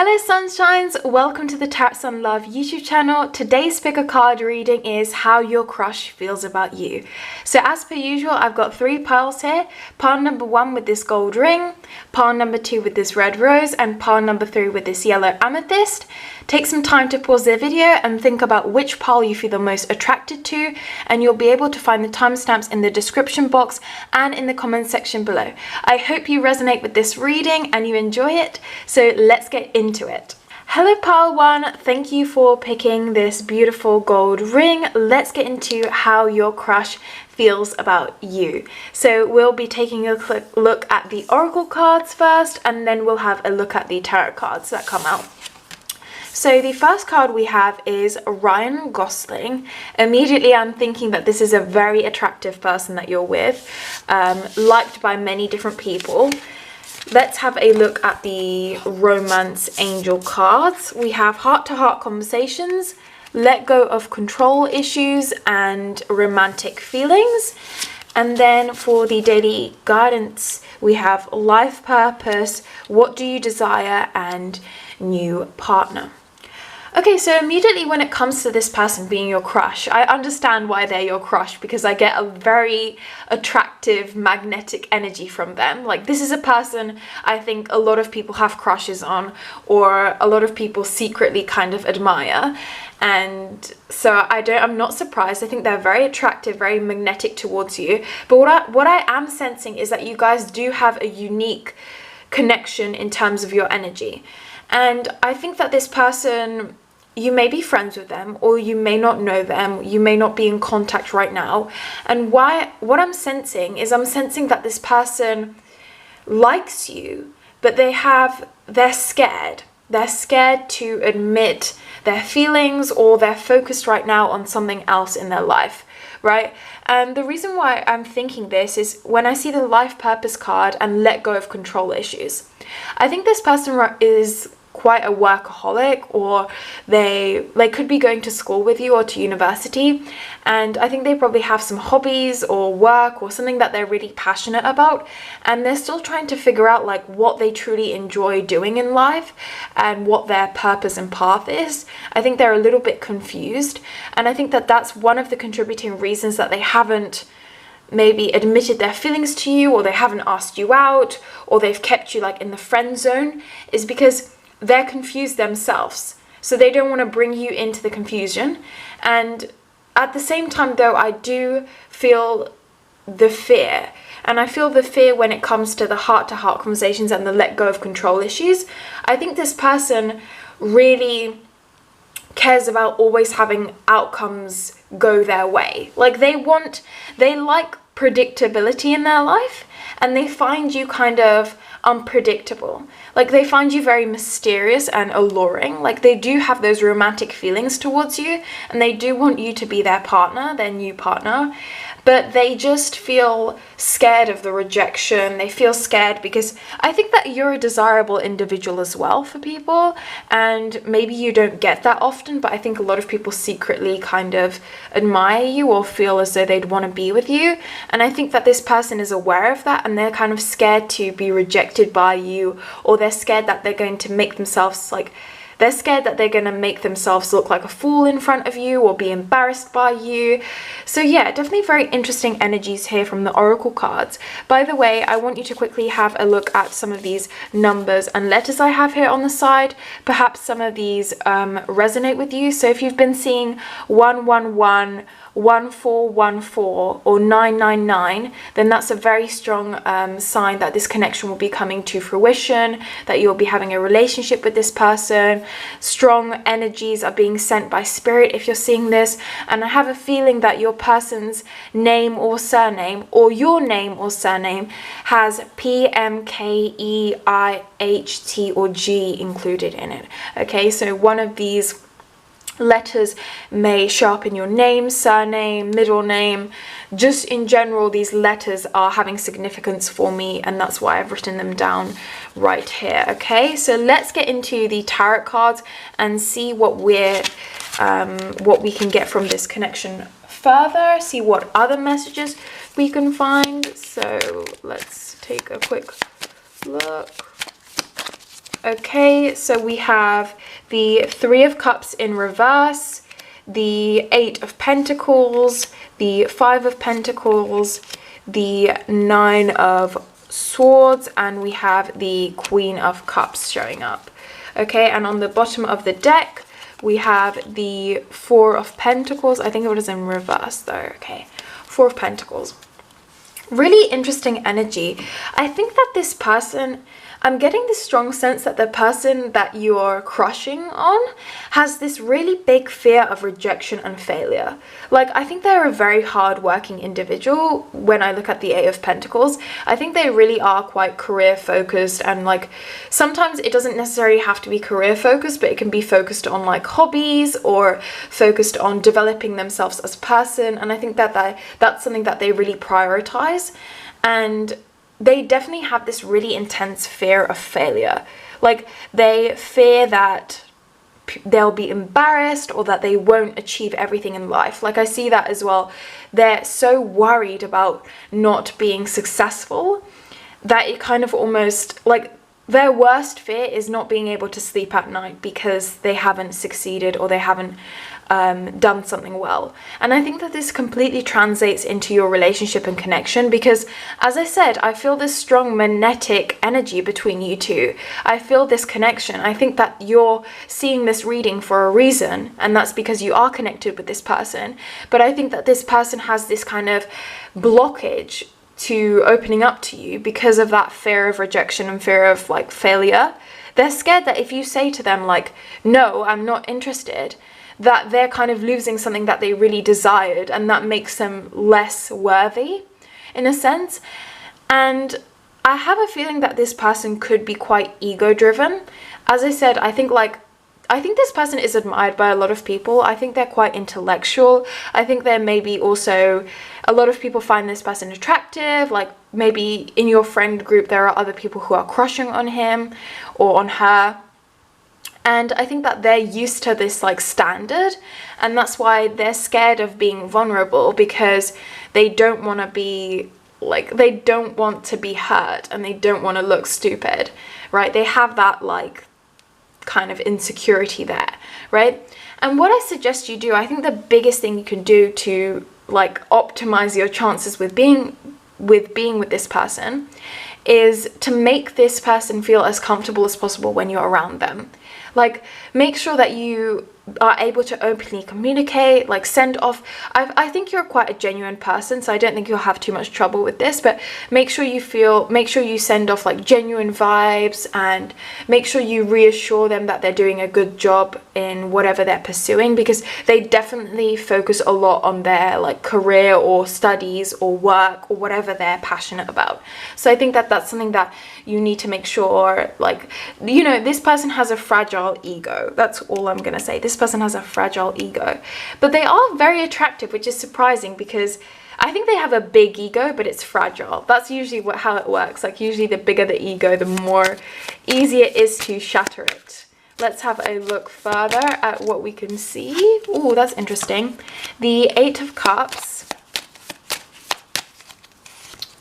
Hello sunshines, welcome to the Tarotsunlove YouTube channel. Today's pick a card reading is how your crush feels about you. So as per usual, I've got 3 piles here. Pile number 1 with this gold ring, pile number 2 with this red rose, and pile number 3 with this yellow amethyst. Take some time to pause the video and think about which pile you feel the most attracted to, and you'll be able to find the timestamps in the description box and in the comment section below. I hope you resonate with this reading and you enjoy it, so let's get into it. Hello pile 1, thank you for picking this beautiful gold ring. Let's get into how your crush feels about you. So we'll be taking a quick look at the oracle cards first, and then we'll have a look at the tarot cards that come out. So the first card we have is Ryan Gosling. Immediately I'm thinking that this is a very attractive person that you're with, liked by many different people. Let's have a look at the romance angel cards. We have heart-to-heart conversations, let go of control issues, and romantic feelings. And then for the daily guidance, we have life purpose, what do you desire, and new partner. Okay, so immediately when it comes to this person being your crush, I understand why they're your crush, because I get a very attractive magnetic energy from them. Like, this is a person I think a lot of people have crushes on, or a lot of people secretly kind of admire. And so I'm not surprised. I think they're very attractive, very magnetic towards you. But what I am sensing is that you guys do have a unique connection in terms of your energy. And I think that this person, you may be friends with them, or you may not know them, you may not be in contact right now. And what I'm sensing that this person likes you, but they're scared. They're scared to admit their feelings, or they're focused right now on something else in their life, right? And the reason why I'm thinking this is when I see the life purpose card and let go of control issues. I think this person is quite a workaholic, or they could be going to school with you or to university, and I think they probably have some hobbies or work or something that they're really passionate about, and they're still trying to figure out like what they truly enjoy doing in life and what their purpose and path is. I think they're a little bit confused, and I think that that's one of the contributing reasons that they haven't maybe admitted their feelings to you, or they haven't asked you out, or they've kept you like in the friend zone, is because they're confused themselves. So they don't want to bring you into the confusion. And at the same time though, I do feel the fear. And I feel the fear when it comes to the heart-to-heart conversations and the let go of control issues. I think this person really cares about always having outcomes go their way. Like they like predictability in their life, and they find you kind of unpredictable. Like they find you very mysterious and alluring. Like they do have those romantic feelings towards you, and they do want you to be their partner, their new partner, but they just feel scared of the rejection. They feel scared because I think that you're a desirable individual as well for people, and maybe you don't get that often, but I think a lot of people secretly kind of admire you or feel as though they'd want to be with you. And I think that this person is aware of that, and they're kind of scared to be rejected by you, or they're scared that they're going to make themselves make themselves look like a fool in front of you, or be embarrassed by you. So yeah, definitely very interesting energies here from the oracle cards. By the way, I want you to quickly have a look at some of these numbers and letters I have here on the side. Perhaps some of these resonate with you. So if you've been seeing 111, 1414 or 999, then that's a very strong sign that this connection will be coming to fruition, that you'll be having a relationship with this person. Strong energies are being sent by spirit if you're seeing this, and I have a feeling that your person's name or surname, or your name or surname, has P, M, K, E, I, H, T or G included in it. Okay, so one of these letters may show up in your name, surname, middle name. Just in general, these letters are having significance for me, and that's why I've written them down right here. Okay, so let's get into the tarot cards and see what we can get from this connection further, see what other messages we can find. So let's take a quick look. Okay, so we have the Three of Cups in reverse, the Eight of Pentacles, the Five of Pentacles, the Nine of Swords, and we have the Queen of Cups showing up. Okay, and on the bottom of the deck, we have the Four of Pentacles. I think it was in reverse though. Okay, Four of Pentacles. Really interesting energy. I think that this person, I'm getting this strong sense that the person that you're crushing on has this really big fear of rejection and failure. Like, I think they're a very hard-working individual when I look at the Eight of Pentacles. I think they really are quite career-focused, and like sometimes it doesn't necessarily have to be career-focused, but it can be focused on like hobbies or focused on developing themselves as a person. And I think that that's something that they really prioritize. And they definitely have this really intense fear of failure. Like, they fear that they'll be embarrassed or that they won't achieve everything in life. Like, I see that as well. They're so worried about not being successful that it kind of almost, like, their worst fear is not being able to sleep at night because they haven't succeeded or they haven't done something well. And I think that this completely translates into your relationship and connection, because as I said, I feel this strong magnetic energy between you two. I feel this connection. I think that you're seeing this reading for a reason, and that's because you are connected with this person. But I think that this person has this kind of blockage to opening up to you because of that fear of rejection and fear of like failure. They're scared that if you say to them like, no, I'm not interested, that they're kind of losing something that they really desired, and that makes them less worthy in a sense. And I have a feeling that this person could be quite ego driven. As I said, I think this person is admired by a lot of people. I think they're quite intellectual. I think there may be also a lot of people find this person attractive. Like, maybe in your friend group there are other people who are crushing on him or on her. And I think that they're used to this like standard, and that's why they're scared of being vulnerable, because they don't want to be like, they don't want to be hurt and they don't want to look stupid, right? They have that like kind of insecurity there, right? And what I suggest you do, I think the biggest thing you can do to like optimize your chances with being with this person is to make this person feel as comfortable as possible when you're around them. Like, make sure that you are able to openly communicate, like send off, I think you're quite a genuine person, so I don't think you'll have too much trouble with this, but make sure you send off like genuine vibes, and make sure you reassure them that they're doing a good job in whatever they're pursuing, because they definitely focus a lot on their like career or studies or work or whatever they're passionate about. So I think that that's something that you need to make sure, like, you know, this person has a fragile ego. That's all I'm gonna say. This person has a fragile ego, but they are very attractive, which is surprising, because I think they have a big ego, but it's fragile. That's usually how it works. Like, usually the bigger the ego, the more easy it is to shatter it. Let's have a look further at what we can see. Oh, that's interesting. The Eight of Cups,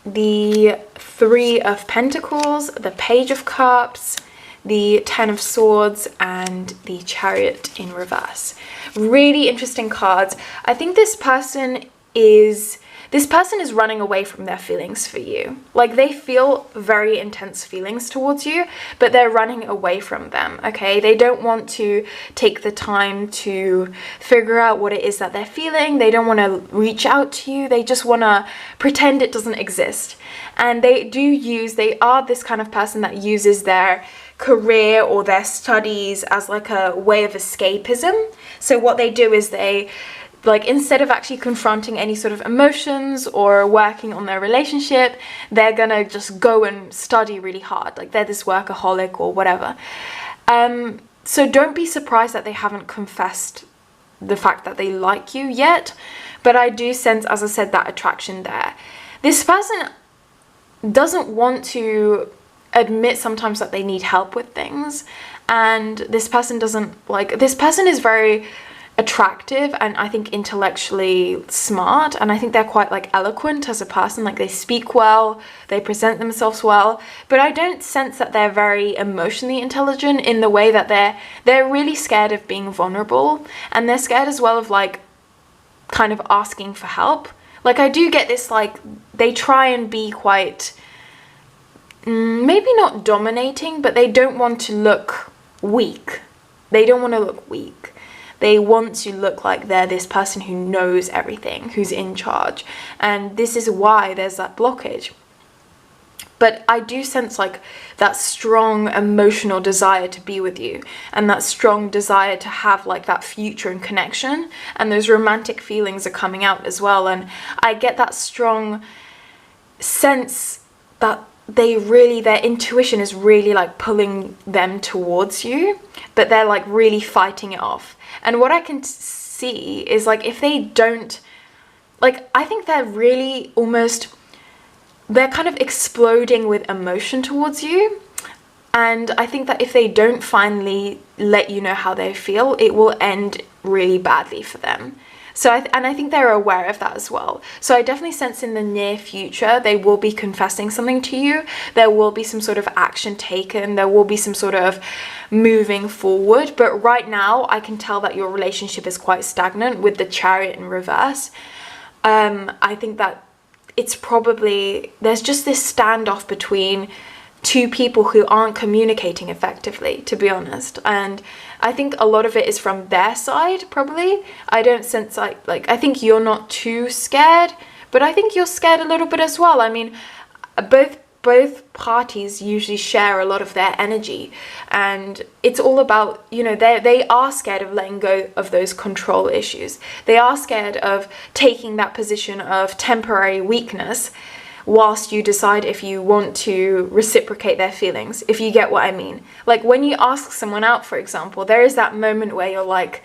the Three of Pentacles, the Page of Cups, the Ten of Swords, and the Chariot in reverse. Really interesting cards. I think this person is running away from their feelings for you. Like, they feel very intense feelings towards you, but they're running away from them, okay? They don't want to take the time to figure out what it is that they're feeling. They don't want to reach out to you. They just want to pretend it doesn't exist. And they are this kind of person that uses their career or their studies as like a way of escapism. So what they do is they, like, instead of actually confronting any sort of emotions or working on their relationship, they're gonna just go and study really hard. Like, they're this workaholic or whatever. So don't be surprised that they haven't confessed the fact that they like you yet, but I do sense, as I said, that attraction there. This person doesn't want to admit sometimes that they need help with things, and this person is very attractive and I think intellectually smart, and I think they're quite like eloquent as a person. Like they speak well, they present themselves well, but I don't sense that they're very emotionally intelligent in the way that they're really scared of being vulnerable, and they're scared as well of like kind of asking for help. Like I do get this, like they try and be quite maybe not dominating, but they don't want to look weak. They don't want to look weak. They want to look like they're this person who knows everything, who's in charge. And this is why there's that blockage. But I do sense like that strong emotional desire to be with you, and that strong desire to have like that future and connection, and those romantic feelings are coming out as well. And I get that strong sense that their intuition is really like pulling them towards you, but they're like really fighting it off. And what I can see is like if they don't, like I think they're really almost, they're kind of exploding with emotion towards you. And I think that if they don't finally let you know how they feel, it will end really badly for them. So I think they're aware of that as well. So I definitely sense in the near future they will be confessing something to you. There will be some sort of action taken. There will be some sort of moving forward. But right now I can tell that your relationship is quite stagnant with the Chariot in reverse. I think that it's probably, there's just this standoff between two people who aren't communicating effectively, to be honest. And I think a lot of it is from their side, probably. I don't sense like I think you're not too scared, but I think you're scared a little bit as well. I mean, both parties usually share a lot of their energy, and it's all about, you know, they are scared of letting go of those control issues. They are scared of taking that position of temporary weakness whilst you decide if you want to reciprocate their feelings, if you get what I mean. Like when you ask someone out, for example, there is that moment where you're like,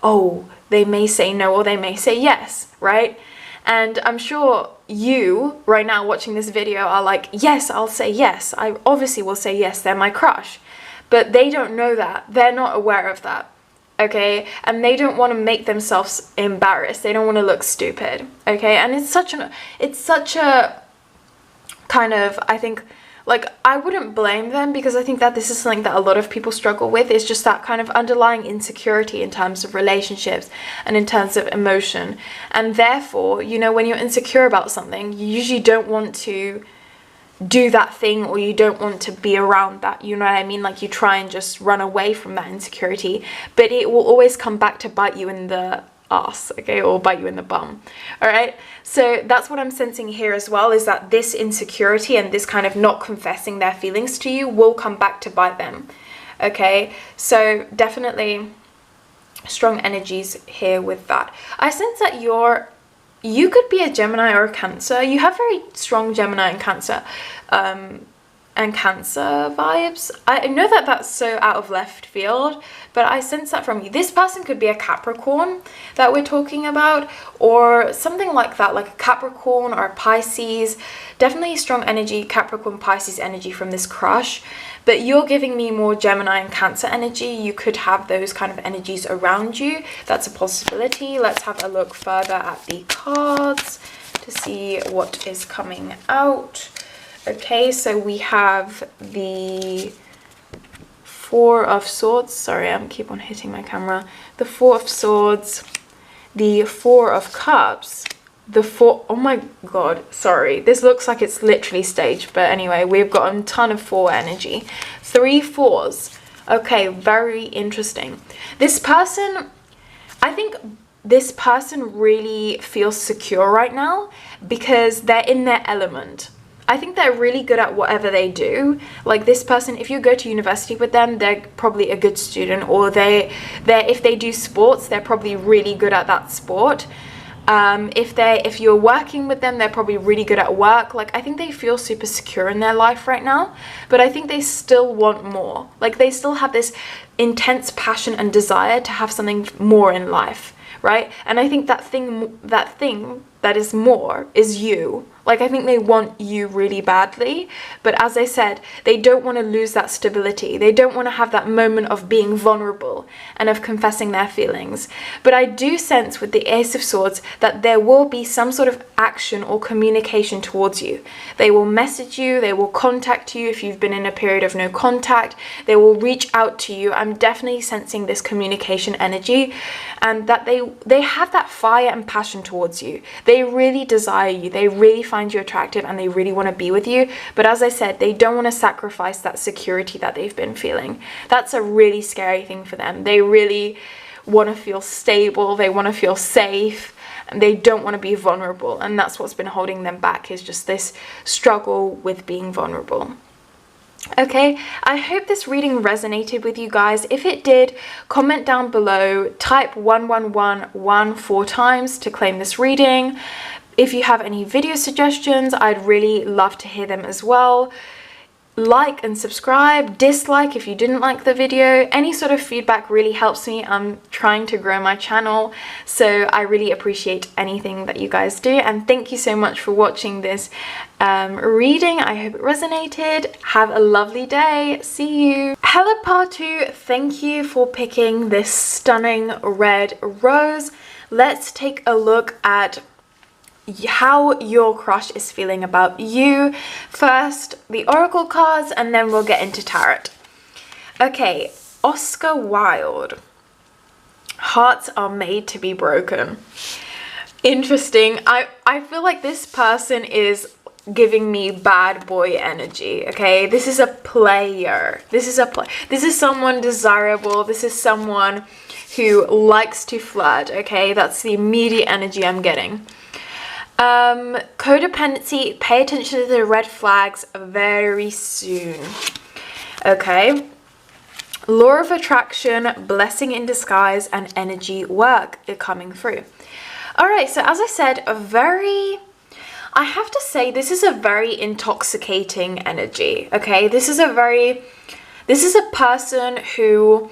oh, they may say no or they may say yes, right? And I'm sure you right now watching this video are like, yes, I'll say yes. I obviously will say yes, they're my crush. But they don't know that. They're not aware of that. Okay, and they don't want to make themselves embarrassed. They don't want to look stupid. Okay, and it's such a kind of, I think, like, I wouldn't blame them, because I think that this is something that a lot of people struggle with. It's just that kind of underlying insecurity in terms of relationships and in terms of emotion. And therefore, you know, when you're insecure about something, you usually don't want to do that thing, or you don't want to be around that, you know what I mean? Like you try and just run away from that insecurity, but it will always come back to bite you in the ass, okay, or bite you in the bum. All right, so that's what I'm sensing here as well, is that this insecurity and this kind of not confessing their feelings to you will come back to bite them. Okay, so definitely strong energies here with that. I sense that you could be a Gemini or a Cancer. You have very strong Gemini and Cancer vibes. I know that that's so out of left field, but I sense that from you. This person could be a Capricorn that we're talking about, or something like that, like a Capricorn or a Pisces. Definitely strong energy, Capricorn, Pisces energy from this crush. But you're giving me more Gemini and Cancer energy. You could have those kind of energies around you. That's a possibility. Let's have a look further at the cards to see what is coming out. Okay, so we have the Four of Swords. Sorry, I keep on hitting my camera. The Four of Swords, the Four of Cups, the Four... Oh my god, sorry. This looks like it's literally staged, but anyway, we've got a ton of four energy. 3 fours. Okay, very interesting. This person, I think this person really feels secure right now because they're in their element. I think they're really good at whatever they do. Like this person, if you go to university with them, they're probably a good student, or if they do sports, they're probably really good at that sport. If you're working with them, they're probably really good at work. Like I think they feel super secure in their life right now, but I think they still want more. Like they still have this intense passion and desire to have something more in life, right? And I think that thing that is more is you. Like, I think they want you really badly, but as I said, they don't want to lose that stability. They don't want to have that moment of being vulnerable and of confessing their feelings. But I do sense with the Ace of Swords that there will be some sort of action or communication towards you. They will message you, they will contact you if you've been in a period of no contact, they will reach out to you. I'm definitely sensing this communication energy, and that they have that fire and passion towards you. They really desire you, they really find you attractive, and they really want to be with you. But as I said, they don't want to sacrifice that security that they've been feeling. That's a really scary thing for them. They really want to feel stable, they want to feel safe, and they don't want to be vulnerable. And that's what's been holding them back, is just this struggle with being vulnerable. Okay, I hope this reading resonated with you guys. If it did, comment down below, type 1111 4 times to claim this reading. If you have any video suggestions, I'd really love to hear them as well. Like and subscribe, dislike if you didn't like the video. Any sort of feedback really helps me. I'm trying to grow my channel, so I really appreciate anything that you guys do. And thank you so much for watching this reading. I hope it resonated. Have a lovely day. See you. Hello Partu, thank you for picking this stunning red rose. Let's take a look at how your crush is feeling about you. First, the oracle cards, and then we'll get into tarot. Okay, Oscar Wilde. Hearts are made to be broken. Interesting. I feel like this person is giving me bad boy energy. Okay, this is a player. This is someone desirable. This is someone who likes to flirt. Okay, that's the immediate energy I'm getting. Codependency, pay attention to the red flags very soon. Okay, law of attraction, blessing in disguise, and energy work are coming through. All right, so as I said, I have to say this is a very intoxicating energy. Okay, this is a person who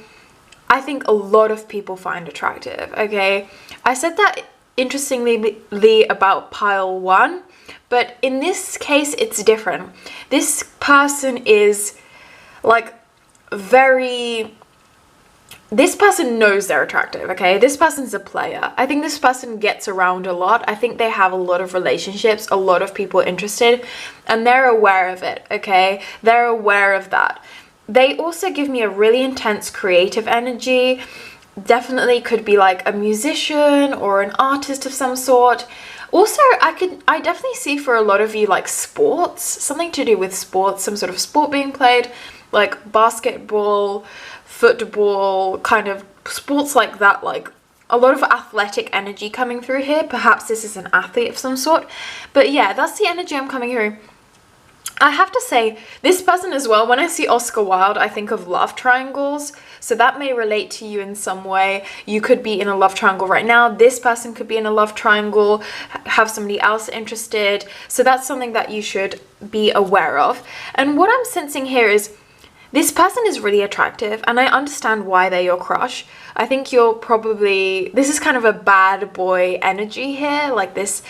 I think a lot of people find attractive. Okay, I said that interestingly about pile 1, but in this case it's different. This person is like this person knows they're attractive. Okay, this person's a player. I think this person gets around a lot. I think they have a lot of relationships, a lot of people interested, and they're aware of it. Okay, they're aware of that. They also give me a really intense creative energy. Definitely could be like a musician or an artist of some sort. Also, I definitely see for a lot of you like sports, something to do with sports, some sort of sport being played, like basketball, football, kind of sports like that, like a lot of athletic energy coming through here. Perhaps this is an athlete of some sort, but yeah, that's the energy I'm coming through. I have to say, this person as well, when I see Oscar Wilde, I think of love triangles. So that may relate to you in some way. You could be in a love triangle right now. This person could be in a love triangle, have somebody else interested. So that's something that you should be aware of. And what I'm sensing here is this person is really attractive, and I understand why they're your crush. I think this is kind of a bad boy energy here, like this,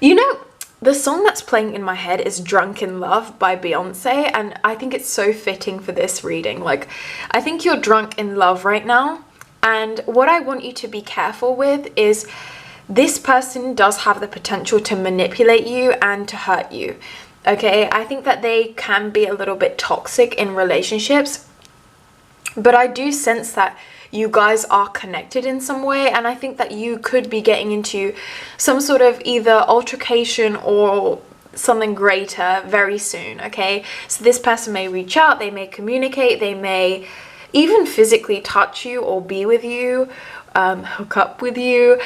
you know. The song that's playing in my head is Drunk in Love by Beyonce, and I think it's so fitting for this reading. Like, I think you're drunk in love right now, and what I want you to be careful with is this person does have the potential to manipulate you and to hurt you. Okay, I think that they can be a little bit toxic in relationships, but I do sense that you guys are connected in some way, and I think that you could be getting into some sort of either altercation or something greater very soon. Okay, so this person may reach out, they may communicate, they may even physically touch you or be with you, hook up with you.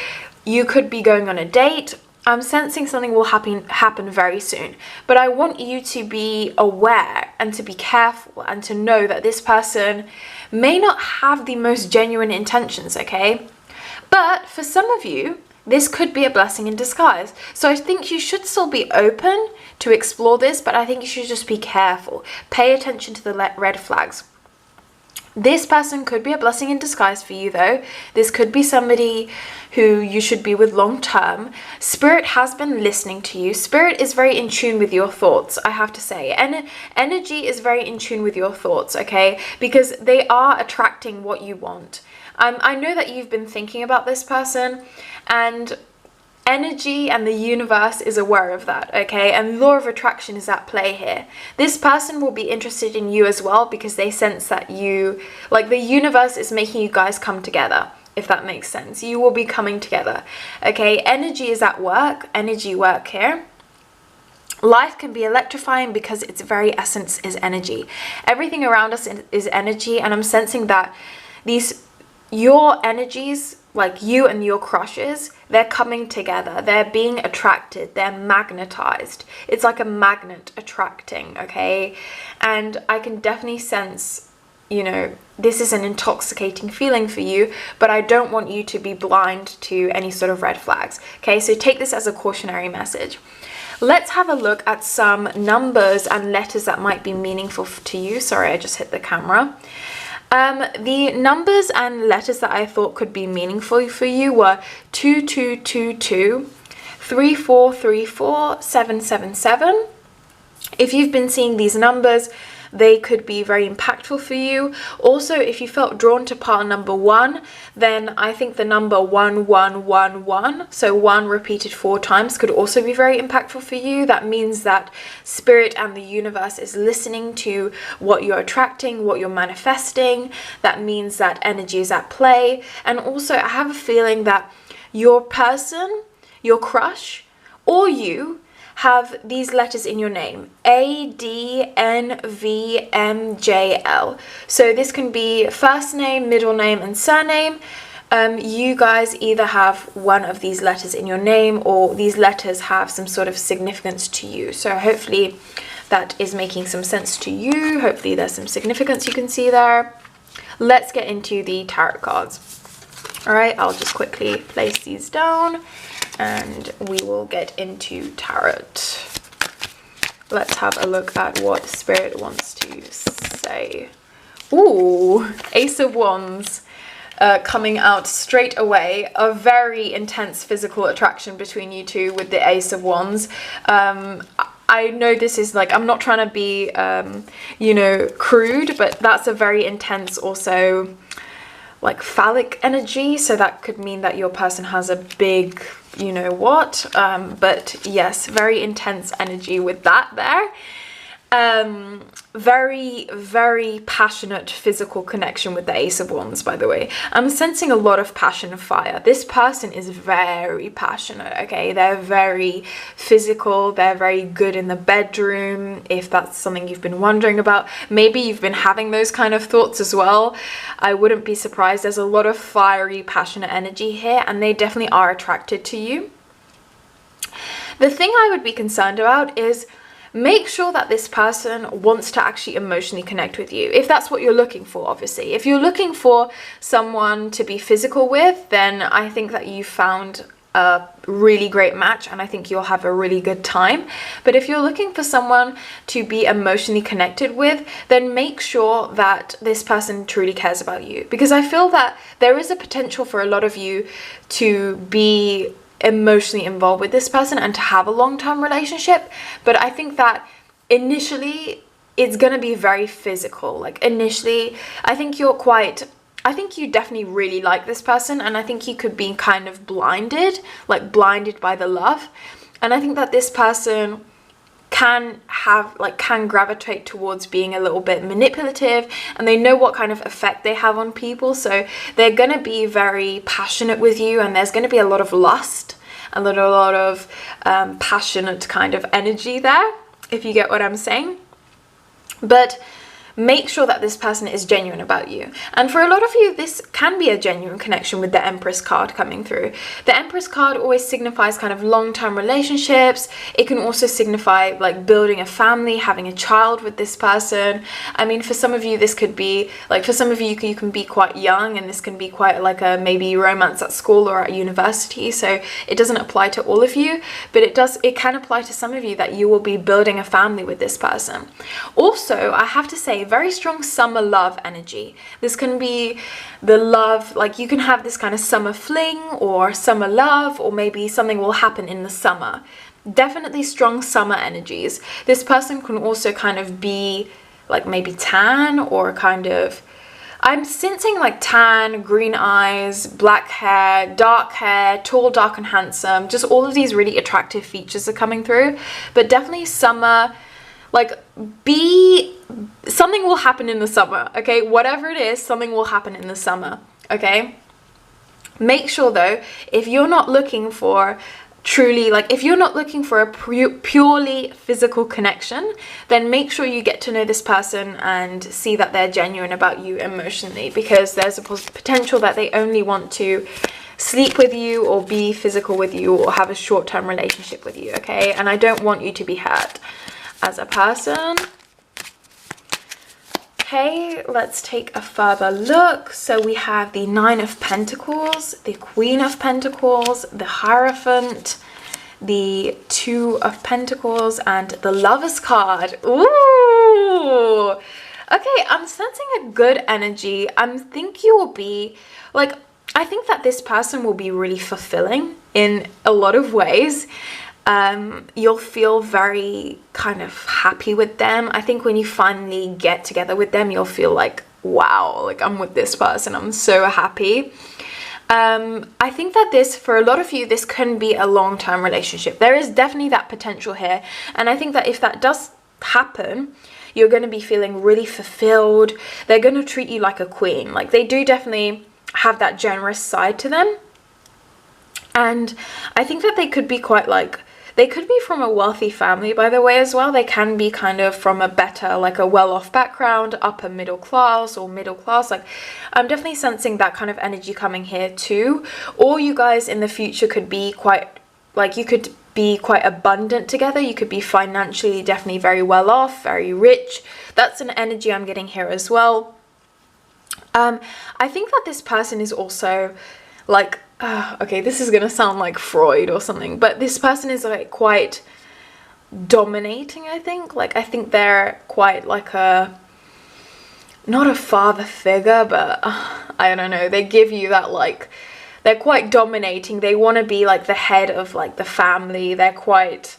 You could be going on a date. I'm sensing something will happen very soon, but I want you to be aware and to be careful and to know that this person may not have the most genuine intentions, okay? But for some of you, this could be a blessing in disguise. So I think you should still be open to explore this, but I think you should just be careful. Pay attention to the red flags. This person could be a blessing in disguise for you though. This could be somebody who you should be with long term. Spirit has been listening to you. Spirit is very in tune with your thoughts, I have to say. And energy is very in tune with your thoughts, okay? Because they are attracting what you want. I know that you've been thinking about this person, and energy and the universe is aware of that, okay? And law of attraction is at play here. This person will be interested in you as well because they sense that you, like the universe is making you guys come together, if that makes sense. You will be coming together, okay? Energy is at work, energy work here. Life can be electrifying because its very essence is energy. Everything around us is energy, and I'm sensing that your energies, like you and your crushes, they're coming together. They're being attracted. They're magnetized. It's like a magnet attracting, okay? And I can definitely sense, you know, this is an intoxicating feeling for you, but I don't want you to be blind to any sort of red flags, okay? So take this as a cautionary message. Let's have a look at some numbers and letters that might be meaningful to you. Sorry, I just hit the camera. The numbers and letters that I thought could be meaningful for you were 2222, 3434, 777. If you've been seeing these numbers, they could be very impactful for you. Also, if you felt drawn to pile number 1, then I think the number 1111, so 1 repeated 4 times, could also be very impactful for you. That means that spirit and the universe is listening to what you're attracting, what you're manifesting. That means that energy is at play. And also, I have a feeling that your person, your crush, or you have these letters in your name: A, D, N, V, M, J, L. So this can be first name, middle name, and surname. You guys either have one of these letters in your name, or these letters have some sort of significance to you. So hopefully that is making some sense to you. Hopefully there's some significance you can see there. Let's get into the tarot cards. All right, I'll just quickly place these down and we will get into tarot. Let's have a look at what Spirit wants to say. Ooh, Ace of Wands coming out straight away. A very intense physical attraction between you two with the Ace of Wands. I know this is like, I'm not trying to be, you know, crude, but that's a very intense also like phallic energy. So that could mean that your person has a big, you know what, but yes, very intense energy with that there. Very, very passionate physical connection with the Ace of Wands, by the way. I'm sensing a lot of passion and fire. This person is very passionate, okay? They're very physical. They're very good in the bedroom, if that's something you've been wondering about. Maybe you've been having those kind of thoughts as well. I wouldn't be surprised. There's a lot of fiery, passionate energy here, and they definitely are attracted to you. The thing I would be concerned about is make sure that this person wants to actually emotionally connect with you. If that's what you're looking for, obviously. If you're looking for someone to be physical with, then I think that you found a really great match and I think you'll have a really good time. But if you're looking for someone to be emotionally connected with, then make sure that this person truly cares about you. Because I feel that there is a potential for a lot of you to be emotionally involved with this person and to have a long-term relationship, but I think that initially it's gonna be very physical. Like initially I think you definitely really like this person, and I think you could be kind of blinded by the love, and I think that this person can gravitate towards being a little bit manipulative, and they know what kind of effect they have on people, so they're going to be very passionate with you, and there's going to be a lot of lust, a lot of passionate kind of energy there, if you get what I'm saying. But make sure that this person is genuine about you. And for a lot of you, this can be a genuine connection with the Empress card coming through. The Empress card always signifies kind of long-term relationships. It can also signify like building a family, having a child with this person. I mean, for some of you, this could be like, for some of you, you can be quite young, and this can be quite like a maybe romance at school or at university. So it doesn't apply to all of you, but it can apply to some of you that you will be building a family with this person. Also, I have to say, very strong summer love energy. This can be the love, like you can have this kind of summer fling or summer love, or maybe something will happen in the summer. Definitely strong summer energies. This person can also kind of be like maybe tan, or kind of, I'm sensing like tan, green eyes, black hair, tall, dark and handsome. Just all of these really attractive features are coming through. But definitely summer, like something will happen in the summer, okay? Whatever it is, something will happen in the summer, okay? Make sure though, if you're not looking for truly, like if you're not looking for a purely physical connection, then make sure you get to know this person and see that they're genuine about you emotionally, because there's a potential that they only want to sleep with you or be physical with you or have a short-term relationship with you, okay? And I don't want you to be hurt as a person. Okay, let's take a further look. So we have the Nine of Pentacles, the Queen of Pentacles, the Hierophant, the Two of Pentacles, and the Lovers card. Ooh! Okay, I'm sensing a good energy. I think you will be, like, I think that this person will be really fulfilling in a lot of ways. You'll feel very kind of happy with them. I think when you finally get together with them, you'll feel like, wow, like I'm with this person, I'm so happy. I think that this, for a lot of you, this can be a long-term relationship. There is definitely that potential here. And I think that if that does happen, you're going to be feeling really fulfilled. They're going to treat you like a queen. Like they do definitely have that generous side to them. And I think that they could be quite like, they could be from a wealthy family, by the way, as well. They can be kind of from a better, like a well-off background, upper middle class or middle class. Like, I'm definitely sensing that kind of energy coming here too. Or you guys in the future could be quite, like you could be quite abundant together. You could be financially definitely very well off, very rich. That's an energy I'm getting here as well. I think that this person is also like, okay, this is gonna sound like Freud or something, but this person is like quite dominating, I think. Like, I think they're quite like a, not a father figure, but I don't know, they give you that, like, they're quite dominating. They want to be like the head of like the family. They're quite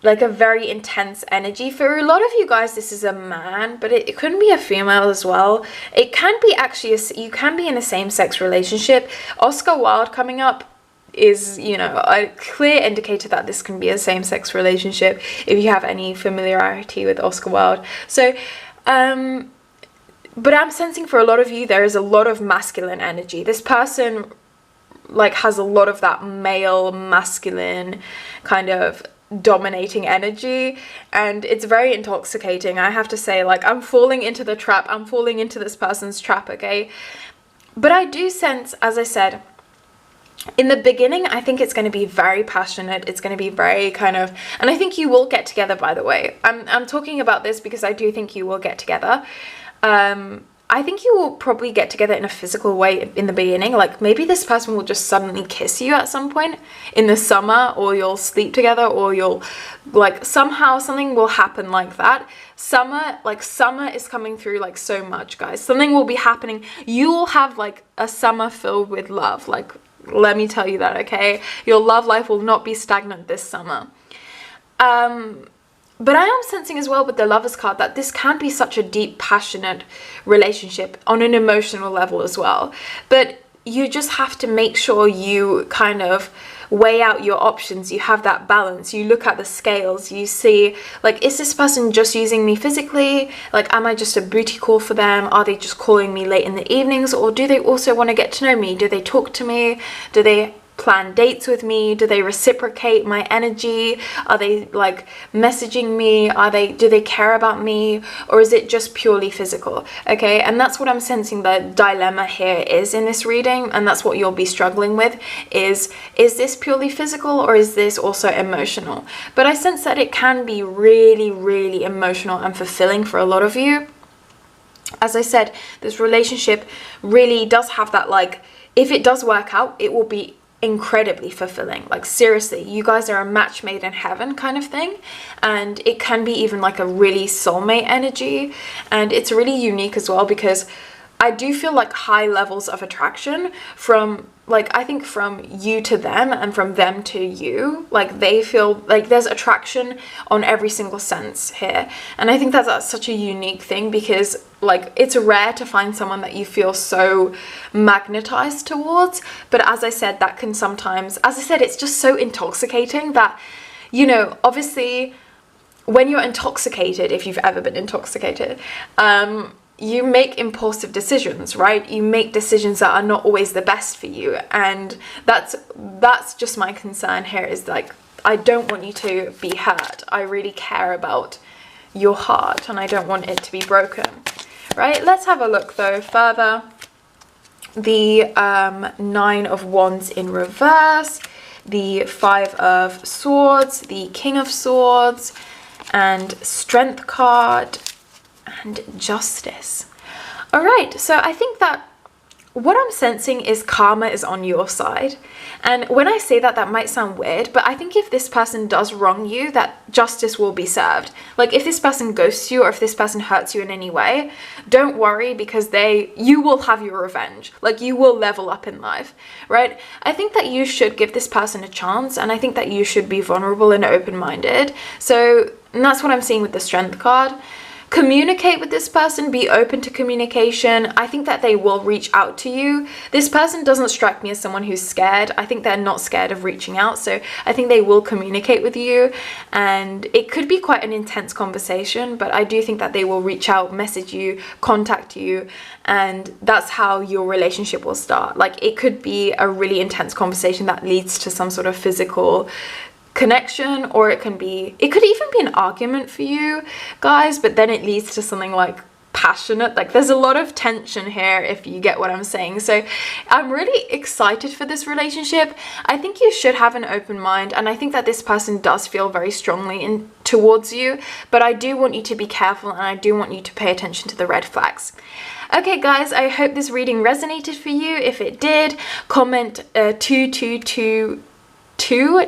like a very intense energy. For a lot of you guys, this is a man, but it couldn't be a female as well. It can be actually, you can be in a same-sex relationship. Oscar Wilde coming up is, you know, a clear indicator that this can be a same-sex relationship if you have any familiarity with Oscar Wilde. So, but I'm sensing for a lot of you, there is a lot of masculine energy. This person like has a lot of that male, masculine kind of dominating energy, and it's very intoxicating. I have to say, like, I'm falling into the trap. I'm falling into this person's trap, okay? But I do sense, as I said, in the beginning, I think it's going to be very passionate. It's going to be very kind of, and I think you will get together, by the way. I'm talking about this because I do think you will get together. I think you will probably get together in a physical way in the beginning. Like maybe this person will just suddenly kiss you at some point in the summer, or you'll sleep together, or you'll like somehow something will happen like that. Summer is coming through like so much, guys. Something will be happening. You will have like a summer filled with love. Like, let me tell you that, okay? Your love life will not be stagnant this summer. But I am sensing as well with the Lovers card that this can be such a deep, passionate relationship on an emotional level as well. But you just have to make sure you kind of weigh out your options. You have that balance. You look at the scales. You see, like, is this person just using me physically? Like, am I just a booty call for them? Are they just calling me late in the evenings? Or do they also want to get to know me? Do they talk to me? Do they plan dates with me? Do they reciprocate my energy? Are they like messaging me? Do they care about me? Or is it just purely physical? Okay, and that's what I'm sensing the dilemma here is in this reading, and that's what you'll be struggling with is this purely physical or is this also emotional? But I sense that it can be really, really emotional and fulfilling for a lot of you. As I said, this relationship really does have that, like, if it does work out, it will be incredibly fulfilling. Like seriously, you guys are a match made in heaven kind of thing, and it can be even like a really soulmate energy, and it's really unique as well because I do feel like high levels of attraction from, like, I think from you to them and from them to you. Like they feel like there's attraction on every single sense here, and I think that's such a unique thing because like it's rare to find someone that you feel so magnetized towards. But as I said, that can sometimes, as I said, it's just so intoxicating that, you know, obviously when you're intoxicated, if you've ever been intoxicated, you make impulsive decisions, right? You make decisions that are not always the best for you, and that's just my concern here, is like I don't want you to be hurt. I really care about your heart and I don't want it to be broken, right? Let's have a look though further. The Nine of Wands in reverse, the Five of Swords, the King of Swords, and Strength card, and Justice. All right, so I think that what I'm sensing is karma is on your side. And when I say that, that might sound weird, but I think if this person does wrong you, that justice will be served. Like if this person ghosts you or if this person hurts you in any way, don't worry, because you will have your revenge. Like you will level up in life, right? I think that you should give this person a chance, and I think that you should be vulnerable and open-minded. And that's what I'm seeing with the Strength card. Communicate with this person, be open to communication. I think that they will reach out to you. This person doesn't strike me as someone who's scared. I think they're not scared of reaching out, so I think they will communicate with you, and it could be quite an intense conversation, but I do think that they will reach out, message you, contact you, and that's how your relationship will start. Like it could be a really intense conversation that leads to some sort of physical connection, or it could even be an argument for you guys, but then it leads to something like passionate. Like there's a lot of tension here, if you get what I'm saying. So I'm really excited for this relationship. I think you should have an open mind, and I think that this person does feel very strongly towards you, but I do want you to be careful, and I do want you to pay attention to the red flags. Okay guys, I hope this reading resonated for you. If it did, comment 222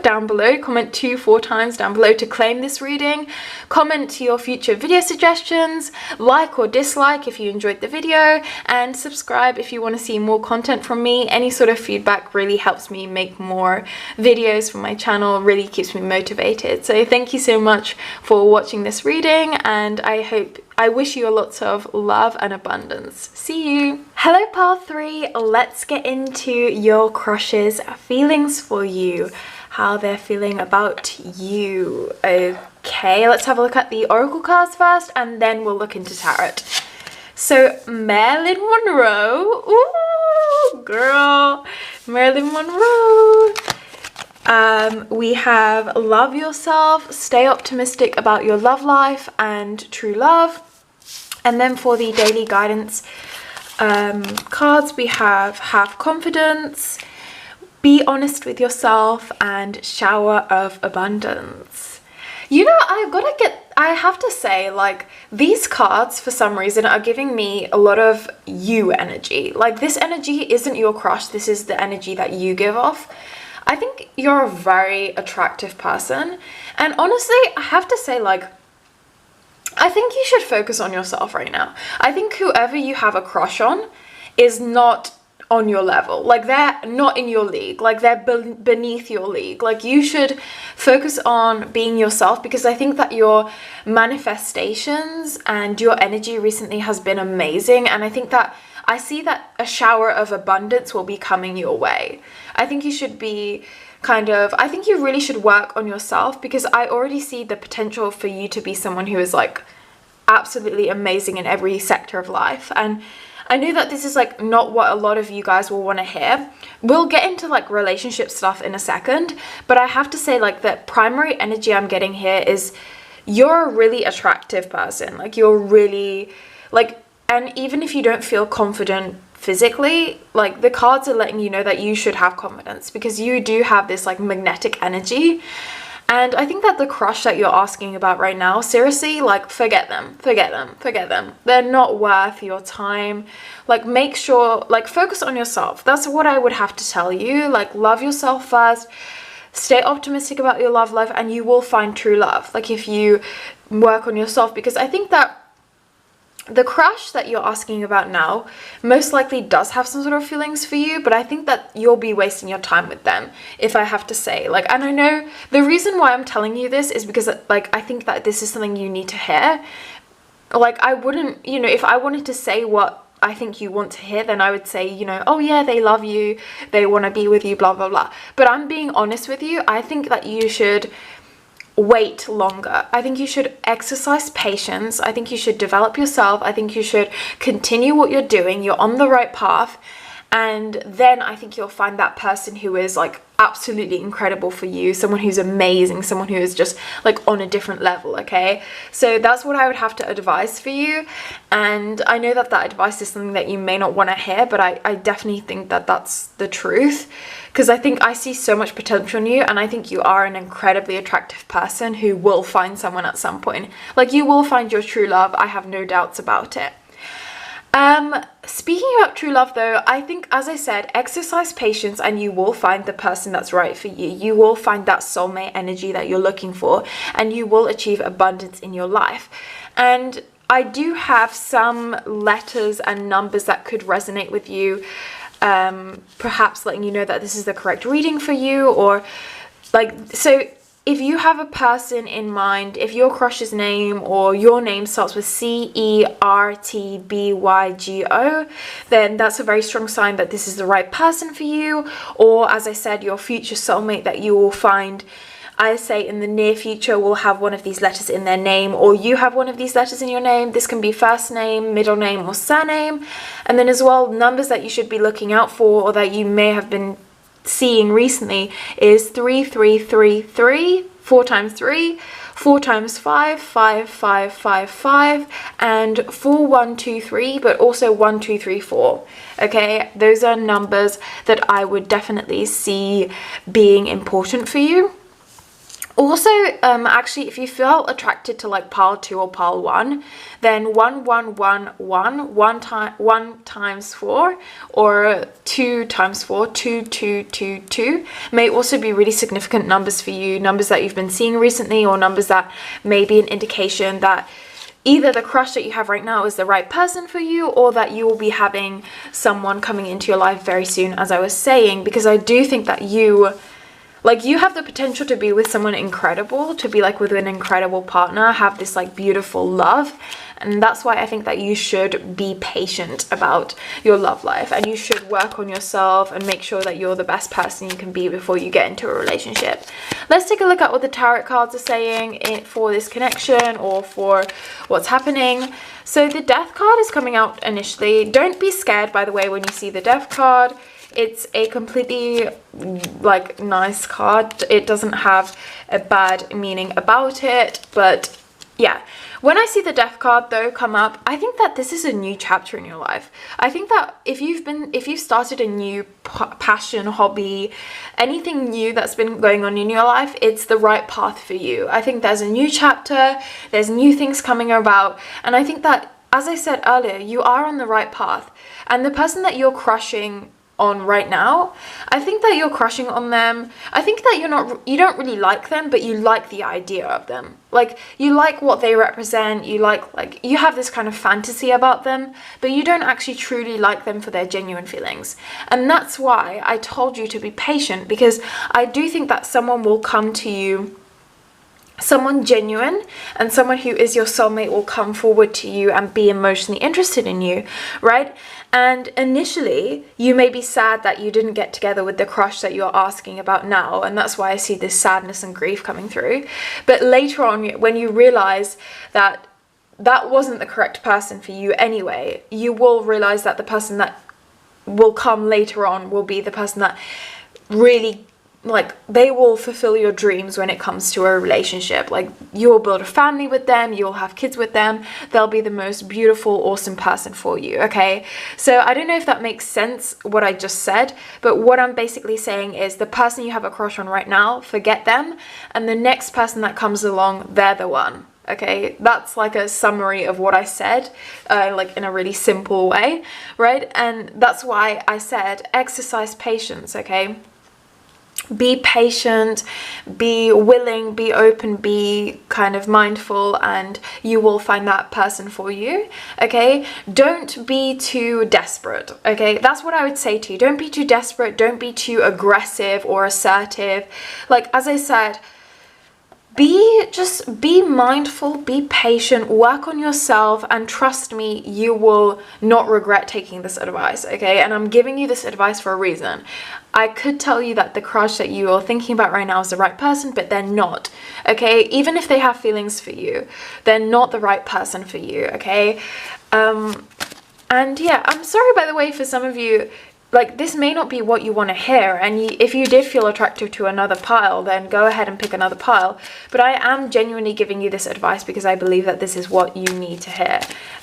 down below. Comment 4 times down below to claim this reading. Comment your future video suggestions, like or dislike if you enjoyed the video, and subscribe if you want to see more content from me. Any sort of feedback really helps me make more videos for my channel, really keeps me motivated. So thank you so much for watching this reading, and I wish you lots of love and abundance. See you. Hello pile 3, let's get into your crush's feelings for you, how they're feeling about you. Okay, let's have a look at the oracle cards first, and then we'll look into tarot. So Marilyn Monroe, ooh girl, Marilyn Monroe. We have love yourself, stay optimistic about your love life and true love. And then for the daily guidance cards, we have confidence, be honest with yourself, and shower of abundance. You know, I have to say, like, these cards for some reason are giving me a lot of you energy. Like, this energy isn't your crush, this is the energy that you give off. I think you're a very attractive person, and honestly, I have to say, like, I think you should focus on yourself right now. I think whoever you have a crush on is not on your level. Like, they're not in your league. Like, they're beneath your league. Like, you should focus on being yourself, because I think that your manifestations and your energy recently has been amazing, and I think that I see that a shower of abundance will be coming your way. I think you should be I think you really should work on yourself, because I already see the potential for you to be someone who is like absolutely amazing in every sector of life. And I know that this is like not what a lot of you guys will want to hear. We'll get into like relationship stuff in a second, but I have to say, like, the primary energy I'm getting here is you're a really attractive person. Like, you're really like, and even if you don't feel confident physically, like, the cards are letting you know that you should have confidence, because you do have this like magnetic energy, And I think that the crush that you're asking about right now, seriously, like, forget them. They're not worth your time. Like, make sure, like, focus on yourself. That's what I would have to tell you. Like, love yourself first. Stay optimistic about your love life, and you will find true love. Like, if you work on yourself, because I think that the crush that you're asking about now most likely does have some sort of feelings for you, but I think that you'll be wasting your time with them, if I have to say. Like, and I know the reason why I'm telling you this is because, like, I think that this is something you need to hear. Like, I wouldn't, you know, if I wanted to say what I think you want to hear, then I would say, you know, oh yeah, they love you, they want to be with you, blah blah blah. But I'm being honest with you. I think that you should wait longer. I think you should exercise patience. I think you should develop yourself. I think you should continue what you're doing. You're on the right path. And then I think you'll find that person who is like absolutely incredible for you, someone who's amazing, someone who is just like on a different level, okay? So that's what I would have to advise for you. And I know that that advice is something that you may not want to hear, but I definitely think that that's the truth, because I think I see so much potential in you, and I think you are an incredibly attractive person who will find someone at some point. Like, you will find your true love. I have no doubts about it. Speaking about true love though, I think, as I said, exercise patience and you will find the person that's right for you. You will find that soulmate energy that you're looking for, and you will achieve abundance in your life. And I do have some letters and numbers that could resonate with you, perhaps letting you know that this is the correct reading for you, or like, so if you have a person in mind, if your crush's name or your name starts with CERTBYGO, then that's a very strong sign that this is the right person for you. Or, as I said, your future soulmate that you will find, I say in the near future, will have one of these letters in their name, or you have one of these letters in your name. This can be first name, middle name, or surname. And then as well, numbers that you should be looking out for, or that you may have been seeing recently, is 3333, 4 times 3, 4 times 5, 5, 5, 5, 5, and 4123, but also 1234. Okay, those are numbers that I would definitely see being important for you. Also, actually, if you feel attracted to like pile 2 or pile 1, then 1 times 4, or 2 times 4, 2, 2, 2, 2, may also be really significant numbers for you, numbers that you've been seeing recently, or numbers that may be an indication that either the crush that you have right now is the right person for you, or that you will be having someone coming into your life very soon, as I was saying, because I do think that you have the potential to be with someone incredible, to be like with an incredible partner, have this like beautiful love. And that's why I think that you should be patient about your love life, and you should work on yourself and make sure that you're the best person you can be before you get into a relationship. Let's take a look at what the tarot cards are saying for this connection, or for what's happening. So the Death card is coming out initially. Don't be scared, by the way, when you see the Death card. It's a completely like nice card. It doesn't have a bad meaning about it, but yeah. When I see the Death card though come up, I think that this is a new chapter in your life. I think that if you've started a new passion, hobby, anything new that's been going on in your life, it's the right path for you. I think there's a new chapter, there's new things coming about, and I think that, as I said earlier, you are on the right path. And the person that you're crushing on right now, I think that you're crushing on them. I think that you don't really like them, but you like the idea of them. Like, you like what they represent, you like you have this kind of fantasy about them, but you don't actually truly like them for their genuine feelings. And that's why I told you to be patient, because I do think that someone will come to you, someone genuine, and someone who is your soulmate will come forward to you and be emotionally interested in you, right? And initially, you may be sad that you didn't get together with the crush that you're asking about now, and that's why I see this sadness and grief coming through. But later on, when you realize that that wasn't the correct person for you anyway, you will realize that the person that will come later on will be the person that really like they will fulfill your dreams when it comes to a relationship. Like you will build a family with them, you'll have kids with them, they'll be the most beautiful, awesome person for you, okay? So I don't know if that makes sense what I just said, but what I'm basically saying is the person you have a crush on right now, forget them, and the next person that comes along, they're the one. Okay, that's like a summary of what I said, like in a really simple way, right? And that's why I said exercise patience, okay? Be patient, be willing, be open, be kind of mindful, and you will find that person for you, okay? Don't be too desperate, okay? That's what I would say to you. Don't be too desperate, don't be too aggressive or assertive. Like, as I said, just be mindful, be patient, work on yourself, and trust me, you will not regret taking this advice, okay? And I'm giving you this advice for a reason. I could tell you that the crush that you are thinking about right now is the right person, but they're not, okay? Even if they have feelings for you, they're not the right person for you, okay? And yeah, I'm sorry, by the way, for some of you, like, this may not be what you want to hear, and if you did feel attracted to another pile, then go ahead and pick another pile. But I am genuinely giving you this advice because I believe that this is what you need to hear,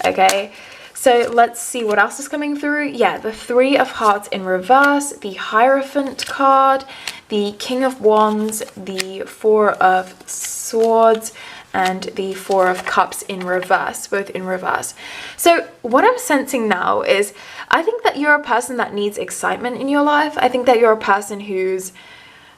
okay? So let's see what else is coming through. Yeah, the Three of Hearts in reverse, the Hierophant card, the King of Wands, the Four of Swords, and the Four of Cups in reverse, both in reverse. So what I'm sensing now is, I think that you're a person that needs excitement in your life. I think that you're a person who's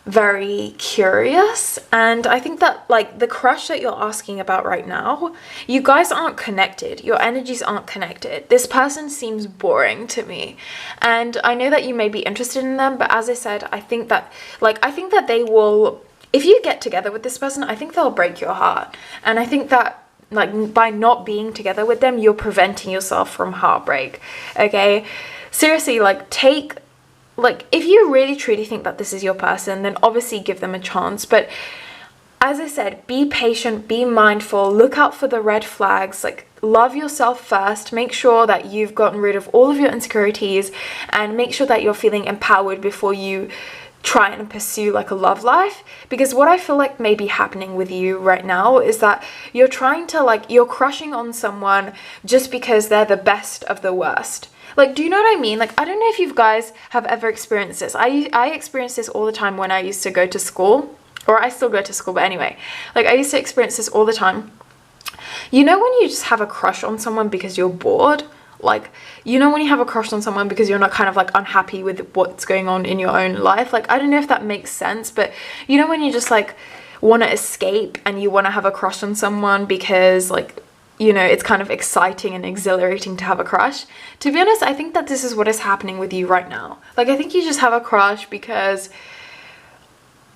very curious, and I think that, like, the crush that you're asking about right now, you guys aren't connected. Your energies aren't connected. This person seems boring to me, and I know that you may be interested in them, but as I said, I think that they will, if you get together with this person, I think they'll break your heart. And I think that, like, by not being together with them, you're preventing yourself from heartbreak, okay? Seriously, like, if you really truly think that this is your person, then obviously give them a chance. But as I said, be patient, be mindful, look out for the red flags, like, love yourself first, make sure that you've gotten rid of all of your insecurities, and make sure that you're feeling empowered before you try and pursue like a love life. Because what I feel like may be happening with you right now is that you're trying to, like, you're crushing on someone just because they're the best of the worst. Like, do you know what I mean? Like, I don't know if you guys have ever experienced this. I experienced this all the time when I used to go to school, or I still go to school, but anyway, like, I used to experience this all the time. You know when you just have a crush on someone because you're bored? Like, you know when you have a crush on someone because you're not kind of like unhappy with what's going on in your own life? Like, I don't know if that makes sense, but you know when you just like want to escape and you want to have a crush on someone because, like, you know, it's kind of exciting and exhilarating to have a crush. To be honest, I think that this is what is happening with you right now. Like, I think you just have a crush because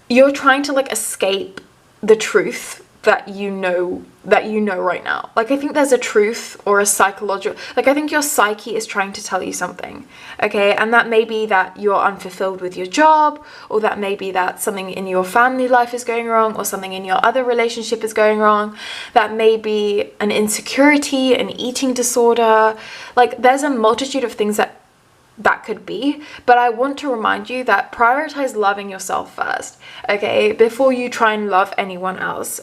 you're trying to, like, escape the truth that you know right now. Like, I think there's a truth or a psychological, like, I think your psyche is trying to tell you something, okay? And that may be that you're unfulfilled with your job, or that may be that something in your family life is going wrong, or something in your other relationship is going wrong. That may be an insecurity, an eating disorder. Like, there's a multitude of things that could be, but I want to remind you that prioritize loving yourself first, okay, before you try and love anyone else.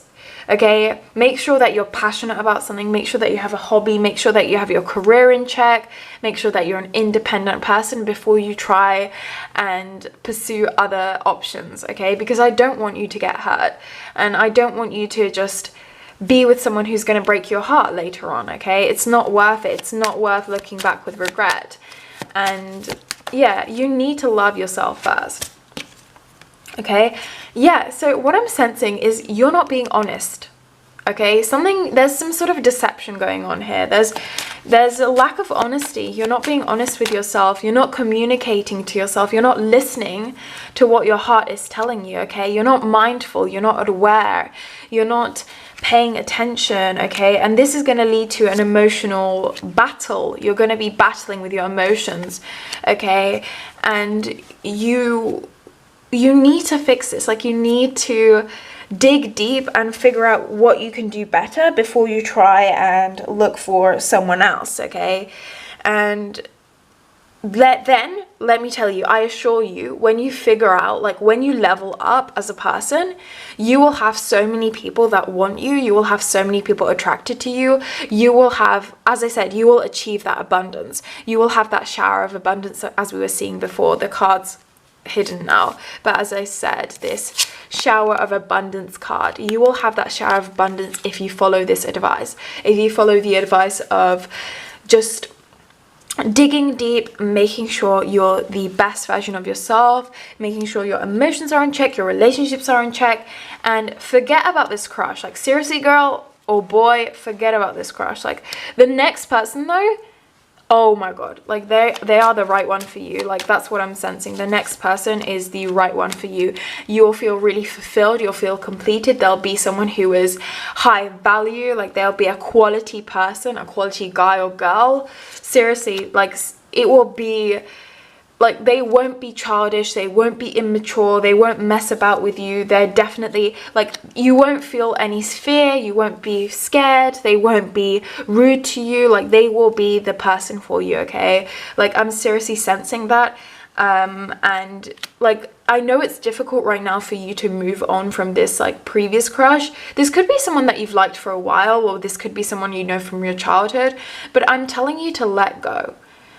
Okay, make sure that you're passionate about something, make sure that you have a hobby, make sure that you have your career in check, make sure that you're an independent person before you try and pursue other options, okay? Because I don't want you to get hurt, and I don't want you to just be with someone who's going to break your heart later on, okay? It's not worth it. It's not worth looking back with regret. And yeah, you need to love yourself first. Okay, yeah, so what I'm sensing is you're not being honest, okay? There's some sort of deception going on here. There's a lack of honesty. You're not being honest with yourself. You're not communicating to yourself. You're not listening to what your heart is telling you, okay? You're not mindful. You're not aware. You're not paying attention, okay? And this is going to lead to an emotional battle. You're going to be battling with your emotions, okay? And you need to fix this. Like, you need to dig deep and figure out what you can do better before you try and look for someone else, okay? And let me tell you, I assure you, when you figure out, like when you level up as a person, you will have so many people that want you. You will have so many people attracted to you. You will have, as I said, you will achieve that abundance. You will have that shower of abundance, as we were seeing before. The cards hidden now, but as I said, this shower of abundance card, you will have that shower of abundance if you follow this advice. If you follow the advice of just digging deep, making sure you're the best version of yourself, making sure your emotions are in check, your relationships are in check, and forget about this crush. Like, seriously, girl or boy, forget about this crush. Like, the next person though, oh my god, like they are the right one for you. Like, that's what I'm sensing. The next person is the right one for you. You'll feel really fulfilled, you'll feel completed. There'll be someone who is high value, like there'll be a quality person, a quality guy or girl. Seriously, like, it will be like, they won't be childish, they won't be immature, they won't mess about with you. They're definitely, like, you won't feel any fear, you won't be scared, they won't be rude to you. Like, they will be the person for you, okay? Like, I'm seriously sensing that. And like, I know it's difficult right now for you to move on from this like previous crush. This could be someone that you've liked for a while, or this could be someone you know from your childhood, but I'm telling you to let go.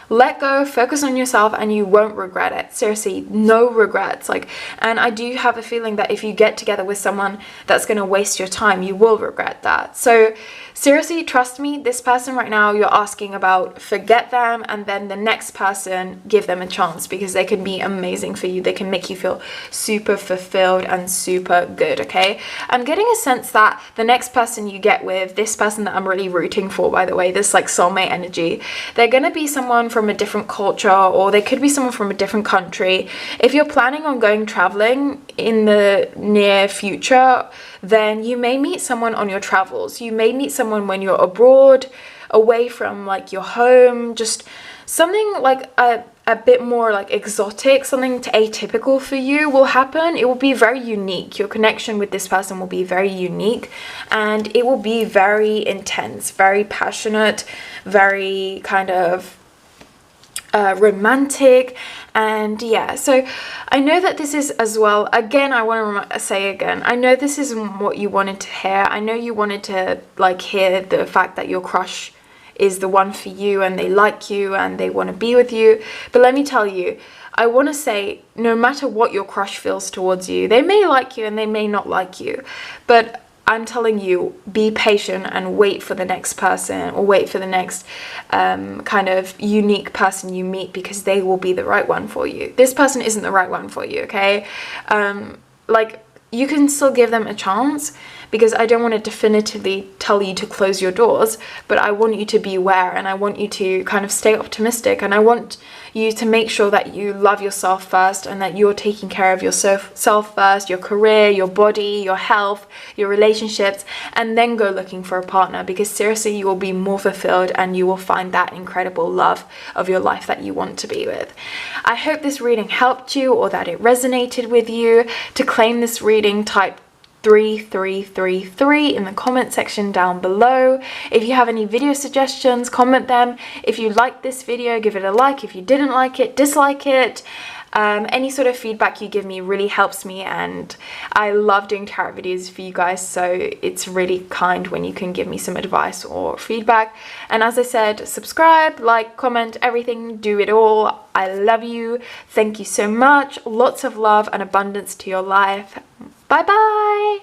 Let go, focus on yourself, and you won't regret it. Seriously, no regrets. Like, and I do have a feeling that if you get together with someone that's going to waste your time, you will regret that. So seriously, trust me, this person right now you're asking about, forget them, and then the next person, give them a chance, because they can be amazing for you. They can make you feel super fulfilled and super good, okay? I'm getting a sense that the next person you get with, this person that I'm really rooting for, by the way, this like soulmate energy, they're going to be someone from a different culture, or they could be someone from a different country. If you're planning on going traveling in the near future, then you may meet someone on your travels. You may meet someone when you're abroad, away from like your home, just something like a bit more like exotic, something atypical for you will happen. It will be very unique. Your connection with this person will be very unique, and it will be very intense, very passionate, very kind of romantic. And yeah, so I know that this is as well, again, I want to say again, I know this isn't what you wanted to hear. I know you wanted to like hear the fact that your crush is the one for you, and they like you and they want to be with you. But let me tell you, I want to say, no matter what your crush feels towards you, they may like you and they may not like you, but I'm telling you, be patient and wait for the next person, or wait for the next kind of unique person you meet, because they will be the right one for you. This person isn't the right one for you, okay? Like, you can still give them a chance, because I don't want to definitively tell you to close your doors, but I want you to be aware, and I want you to kind of stay optimistic, and I want you to make sure that you love yourself first, and that you're taking care of yourself first, your career, your body, your health, your relationships, and then go looking for a partner, because seriously, you will be more fulfilled and you will find that incredible love of your life that you want to be with. I hope this reading helped you, or that it resonated with you. To claim this reading, type 3333 in the comment section down below. If you have any video suggestions, comment them. If you liked this video, give it a like. If you didn't like it, dislike it. Any sort of feedback you give me really helps me, and I love doing tarot videos for you guys, so it's really kind when you can give me some advice or feedback. And as I said, subscribe, like, comment, everything, do it all. I love you. Thank you so much. Lots of love and abundance to your life. Bye bye.